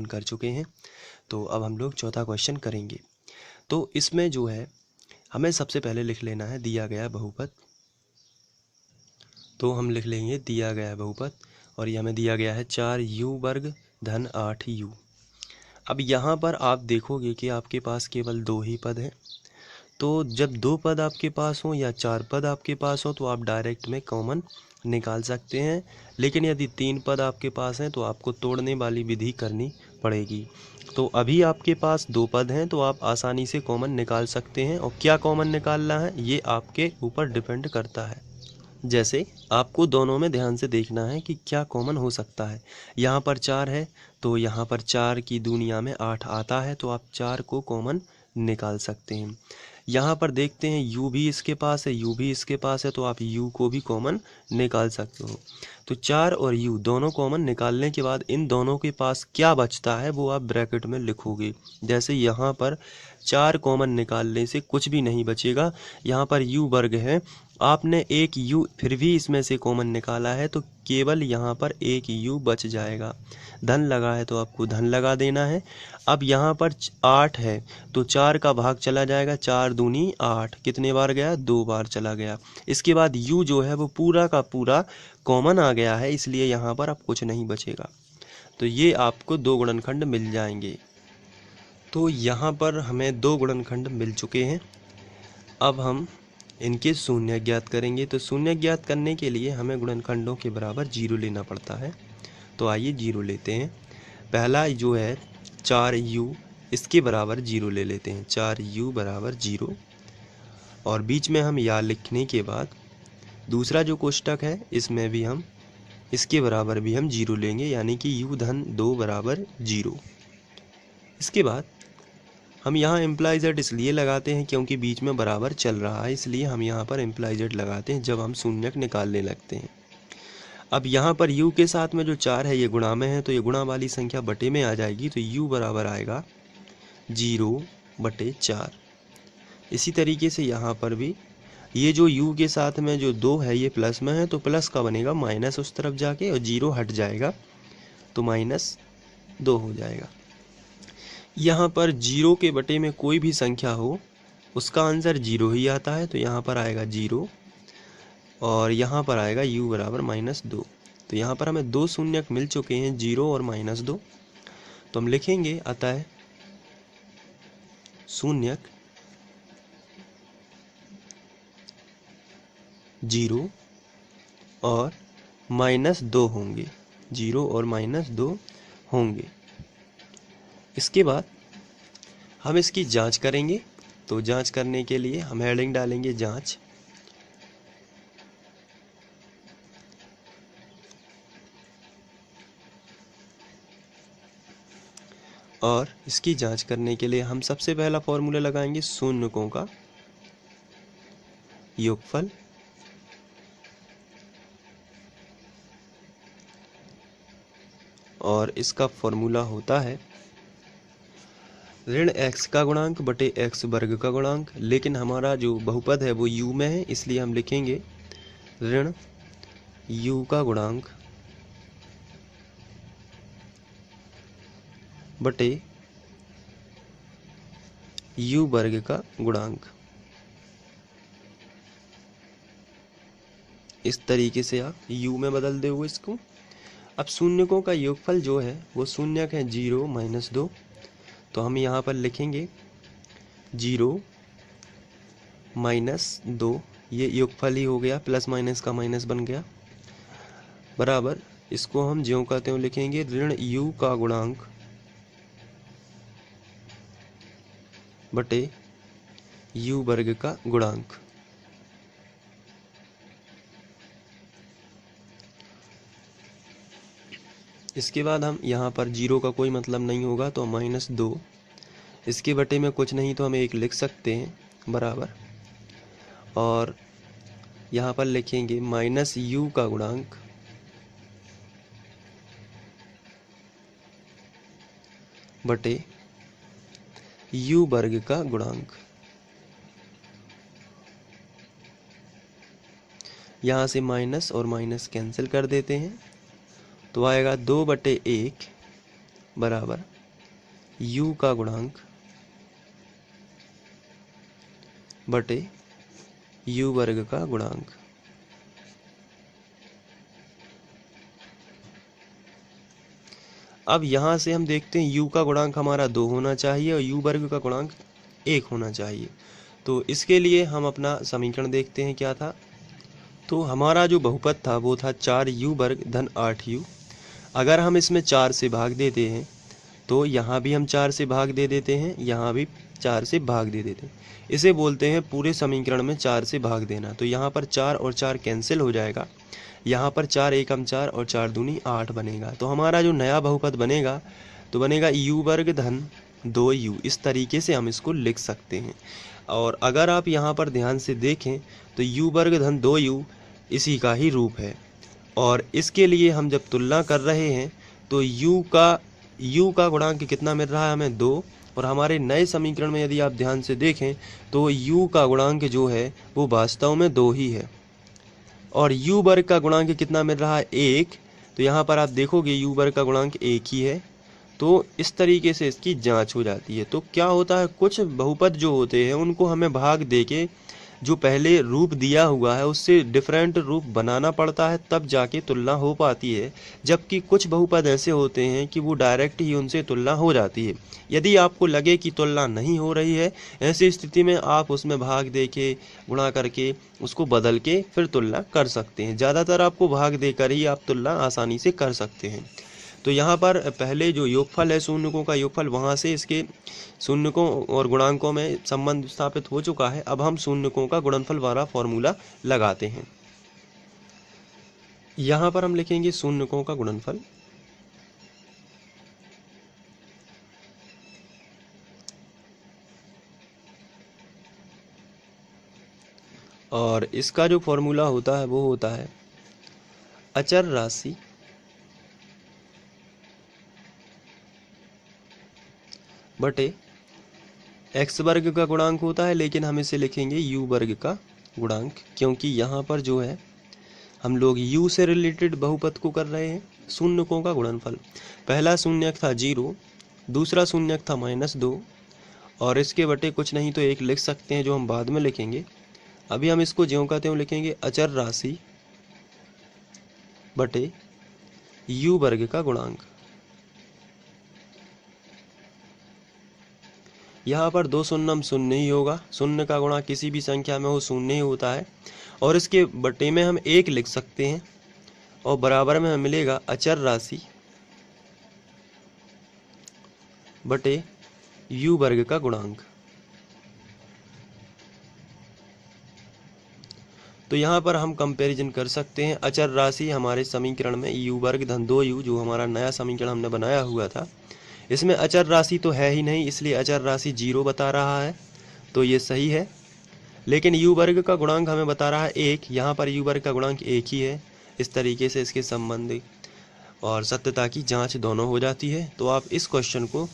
कर चुके हैं। तो अब हम लोग चौथा क्वेश्चन करेंगे। तो इसमें जो है हमें सबसे पहले लिख लेना है दिया गया बहुपद। तो हम लिख लेंगे दिया गया बहुपद और ये हमें दिया गया है 4u वर्ग धन 8u। अब यहाँ पर आप देखोगे कि आपके पास केवल दो ही पद हैं। तो जब दो पद आपके पास हों या चार पद आपके पास हों तो आप डायरेक्ट में कॉमन निकाल सकते हैं, लेकिन यदि तीन पद आपके पास हैं तो आपको तोड़ने वाली विधि करनी पड़ेगी। तो अभी आपके पास दो पद हैं तो आप आसानी से कॉमन निकाल सकते हैं, और क्या कॉमन निकालना है ये आपके ऊपर डिपेंड करता है। जैसे आपको दोनों में ध्यान से देखना है कि क्या कॉमन हो सकता है। यहाँ पर 4 है तो यहाँ पर 4 की दुनिया में 8 आता है, तो आप 4 को कॉमन निकाल सकते हैं। यहाँ पर देखते हैं u भी इसके पास है, u भी इसके पास है, तो आप u को भी कॉमन निकाल सकते हो। तो 4 और u दोनों कॉमन निकालने के बाद इन दोनों के पास क्या बचता है वो आप ब्रैकेट में लिखोगे। जैसे यहाँ पर 4 कॉमन निकालने से कुछ भी नहीं बचेगा। यहाँ पर u वर्ग है, आपने एक u फिर भी इसमें से कॉमन निकाला है तो केवल यहाँ पर एक u बच जाएगा। धन लगा है तो आपको धन लगा देना है। अब यहाँ पर 8 है तो 4 का भाग चला जाएगा, 4 दूनी 8, कितने बार गया? 2 बार चला गया। इसके बाद u जो है वो पूरा का पूरा कॉमन आ गया है, इसलिए यहाँ पर अब कुछ नहीं बचेगा। तो ये आपको दो गुणनखंड मिल जाएंगे। तो यहाँ पर हमें दो गुणनखंड मिल चुके हैं। अब हम इनके शून्य ज्ञात करेंगे। तो शून्य ज्ञात करने के लिए हमें गुणनखंडों के बराबर 0 लेना पड़ता है। तो आइए 0 लेते हैं। पहला जो है 4u, इसके बराबर 0 ले लेते हैं। 4u बराबर 0, और बीच में हम या लिखने के बाद दूसरा जो कोष्टक है इसमें भी हम इसके बराबर भी हम 0 लेंगे, यानी कि u धन 2 बराबर 0। इसके बाद हम यहाँ इम्प्लाई जेड इसलिए लगाते हैं क्योंकि बीच में बराबर चल रहा है, इसलिए हम यहाँ पर इम्प्लाई जेड लगाते हैं जब हम शून्यक निकालने लगते हैं। अब यहाँ पर u के साथ में जो 4 है ये गुणा में है, तो ये गुणा वाली संख्या बटे में आ जाएगी, तो u बराबर आएगा 0/4। इसी तरीके से यहाँ पर भी ये जो u के साथ में जो 2 है ये प्लस में है, तो प्लस का बनेगा माइनस उस तरफ जाके, और 0 हट जाएगा तो -2 हो जाएगा। यहाँ पर 0 के बटे में कोई भी संख्या हो उसका आंसर 0 ही आता है, तो यहाँ पर आएगा 0 और यहाँ पर आएगा u बराबर -2। तो यहाँ पर हमें दो शून्यक मिल चुके हैं, 0 और -2। तो हम लिखेंगे अतः शून्यक 0 और -2 होंगे, 0 और -2 होंगे। इसके बाद हम इसकी जांच करेंगे। तो जांच करने के लिए हम हेडिंग डालेंगे जांच, और इसकी जांच करने के लिए हम सबसे पहला फॉर्मूला लगाएंगे शून्यकों का योगफल, और इसका फॉर्मूला होता है ऋण x का गुणांक बटे x वर्ग का गुणांक। लेकिन हमारा जो बहुपद है वो u में है, इसलिए हम लिखेंगे ऋण u का गुणांक बटे u वर्ग का गुणांक। इस तरीके से आप u में बदल दोगे इसको। अब शून्यकों का योगफल जो है वो शून्यक है 0 -2, तो हम यहाँ पर लिखेंगे 0 -2, ये योगफल ही हो गया, प्लस माइनस का माइनस बन गया, बराबर इसको हम ज्यों का त्यों लिखेंगे ऋण u का गुणांक बटे u वर्ग का गुणांक। इसके बाद हम यहाँ पर 0 का कोई मतलब नहीं होगा तो -2, इसके बटे में कुछ नहीं तो हम 1 लिख सकते हैं, बराबर, और यहाँ पर लिखेंगे -u का गुणांक बटे u वर्ग का गुणांक। यहाँ से माइनस और माइनस कैंसिल कर देते हैं, तो आएगा 2/1 बराबर u का गुणांक बटे u वर्ग का गुणांक। अब यहाँ से हम देखते हैं u का गुणांक हमारा 2 होना चाहिए और u वर्ग का गुणांक 1 होना चाहिए। तो इसके लिए हम अपना समीकरण देखते हैं क्या था। तो हमारा जो बहुपद था वो था 4u वर्ग धन 8u। अगर हम इसमें 4 से भाग देते हैं तो यहाँ भी हम 4 से भाग दे देते हैं, यहाँ भी 4 से भाग दे देते हैं। इसे बोलते हैं पूरे समीकरण में 4 से भाग देना। तो यहाँ पर 4 और 4 कैंसिल हो जाएगा, यहाँ पर 4 एकम 4 और 4 दूनी 8 बनेगा। तो हमारा जो नया बहुपद बनेगा तो बनेगा u वर्ग धन 2u। इस तरीके से हम इसको लिख सकते हैं। और अगर आप यहाँ पर ध्यान से देखें तो u वर्ग धन 2u इसी का ही रूप है। और इसके लिए हम जब तुलना कर रहे हैं तो u का गुणांक कितना मिल रहा है हमें 2। और हमारे नए समीकरण में यदि आप ध्यान से देखें तो u का गुणांक जो है वो वास्तव में 2 ही है। और u वर्ग का गुणांक कितना मिल रहा है 1। तो यहाँ पर आप देखोगे u वर्ग का गुणांक 1 ही है। तो इस तरीके से इसकी जांच हो जाती है। तो क्या होता है, कुछ बहुपद जो होते हैं उनको हमें भाग देके जो पहले रूप दिया हुआ है उससे डिफरेंट रूप बनाना पड़ता है, तब जाके तुलना हो पाती है। जबकि कुछ बहुपद ऐसे होते हैं कि वो डायरेक्ट ही उनसे तुलना हो जाती है। यदि आपको लगे कि तुलना नहीं हो रही है, ऐसी स्थिति में आप उसमें भाग दे के गुणा करके उसको बदल के फिर तुलना कर सकते हैं। ज़्यादातर आपको भाग देकर ही आप तुलना आसानी से कर सकते हैं। तो यहाँ पर पहले जो योगफल है शून्यकों का योगफल, वहाँ से इसके शून्यकों और गुणांकों में संबंध स्थापित हो चुका है। अब हम शून्यकों का गुणनफल वाला फॉर्मूला लगाते हैं। यहाँ पर हम लिखेंगे शून्यकों का गुणनफल। और इसका जो फॉर्मूला होता है वो होता है अचर राशि बटे x वर्ग का गुणांक होता है, लेकिन हम इसे लिखेंगे u वर्ग का गुणांक, क्योंकि यहाँ पर जो है हम लोग u से रिलेटेड बहुपद को कर रहे हैं। शून्यकों का गुणनफल, पहला शून्यक था 0, दूसरा शून्यक था -2 और इसके बटे कुछ नहीं तो 1 लिख सकते हैं, जो हम बाद में लिखेंगे। अभी हम इसको ज्यों का त्यों लिखेंगे अचर राशि बटे u वर्ग का गुणांक। यहाँ पर 2 शून्यम शून्य ही होगा, शून्य का गुणा किसी भी संख्या में हो शून्य ही होता है। और इसके बटे में हम 1 लिख सकते हैं और बराबर में हमें मिलेगा अचर राशि बटे u वर्ग का गुणांक। तो यहाँ पर हम कंपैरिजन कर सकते हैं। अचर राशि हमारे समीकरण में u वर्ग धन 2u, जो हमारा नया समीकरण हमने बनाया हुआ था, इसमें अचर राशि तो है ही नहीं, इसलिए अचर राशि 0 बता रहा है, तो ये सही है। लेकिन u वर्ग का गुणांक हमें बता रहा है 1, यहाँ पर u वर्ग का गुणांक 1 ही है। इस तरीके से इसके संबंध और सत्यता की जांच दोनों हो जाती है। तो आप इस क्वेश्चन को